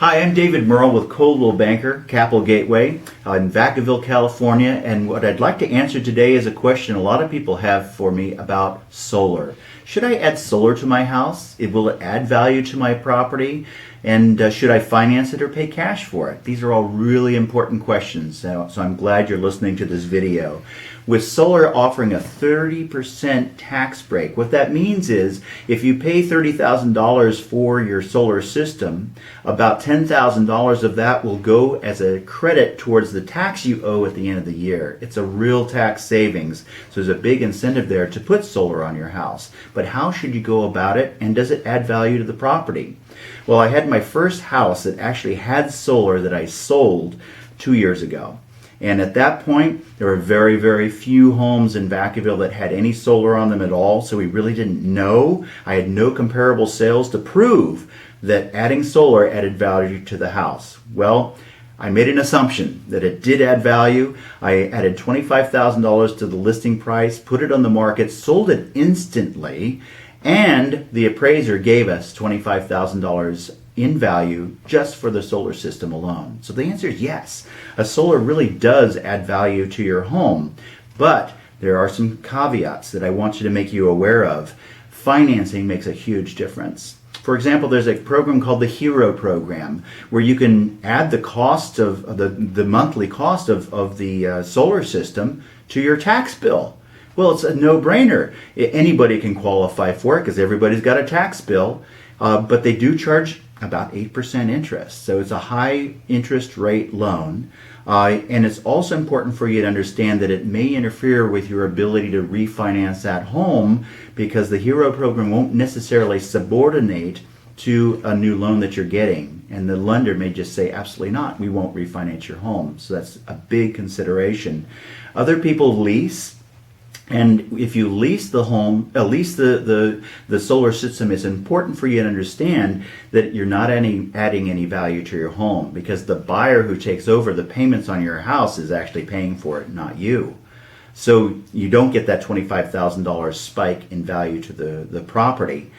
Hi, I'm David Muerle with Coldwell Banker Capital Gateway in Vacaville, California, and what I'd like to answer today is a question a lot of people have for me about solar. Should I add solar to my house? Will it add value to my property? And should I finance it or pay cash for it? These are all really important questions, so I'm glad you're listening to this video. With solar offering a 30% tax break, what that means is if you pay $30,000 for your solar system, about $10,000 of that will go as a credit towards the tax you owe at the end of the year. It's a real tax savings, so there's a big incentive there to put solar on your house. But how should you go about it, and does it add value to the property? Well, I had my first house that actually had solar that I sold 2 years ago. And at that point, there were very, very few homes in Vacaville that had any solar on them at all, so we really didn't know. I had no comparable sales to prove that adding solar added value to the house. Well, I made an assumption that it did add value. I added $25,000 to the listing price, put it on the market, sold it instantly, and the appraiser gave us $25,000 in value just for the solar system alone. So the answer is yes. A solar really does add value to your home, but there are some caveats that I want you to make you aware of. Financing makes a huge difference. For example, there's a program called the Hero program where you can add the cost of the monthly cost of the solar system to your tax bill. Well, it's a no-brainer. Anybody can qualify for it because everybody's got a tax bill, but they do charge about 8% interest. So it's a high interest rate loan. And it's also important for you to understand that it may interfere with your ability to refinance that home because the Hero program won't necessarily subordinate to a new loan that you're getting. And the lender may just say, absolutely not, we won't refinance your home. So that's a big consideration. Other people lease. And if you lease the home, at least the solar system, it's important for you to understand that you're not adding any value to your home because the buyer who takes over the payments on your house is actually paying for it, not you. So you don't get that $25,000 spike in value to the property.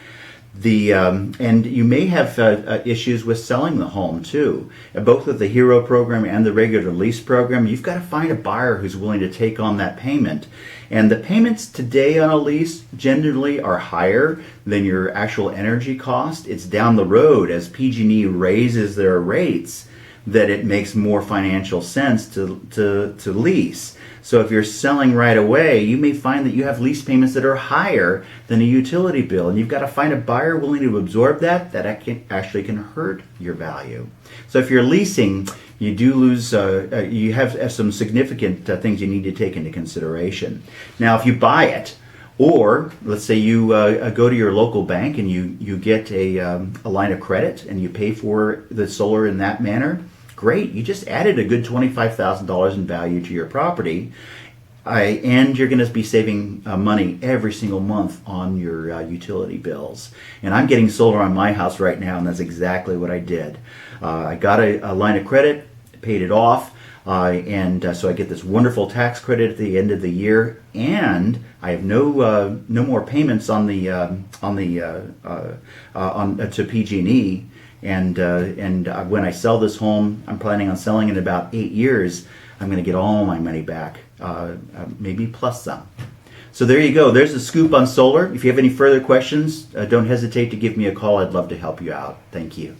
And you may have issues with selling the home too. Both with the Hero program and the regular lease program, you've got to find a buyer who's willing to take on that payment. And the payments today on a lease generally are higher than your actual energy cost. It's down the road as PG&E raises their rates that it makes more financial sense to lease. So if you're selling right away, you may find that you have lease payments that are higher than a utility bill, and you've got to find a buyer willing to absorb that actually can hurt your value. So if you're leasing, you do lose, you have some significant things you need to take into consideration. Now, if you buy it, or let's say you go to your local bank and you get a line of credit and you pay for the solar in that manner, great. You just added a good $25,000 in value to your property, and you're going to be saving money every single month on your utility bills. And I'm getting solar on my house right now, and that's exactly what I did. I got a line of credit, paid it off, and so I get this wonderful tax credit at the end of the year, and I have no more payments on to PG&E. And when I sell this home, I'm planning on selling in about 8 years. I'm going to get all my money back, maybe plus some. So there you go. There's a scoop on solar. If you have any further questions, don't hesitate to give me a call. I'd love to help you out. Thank you.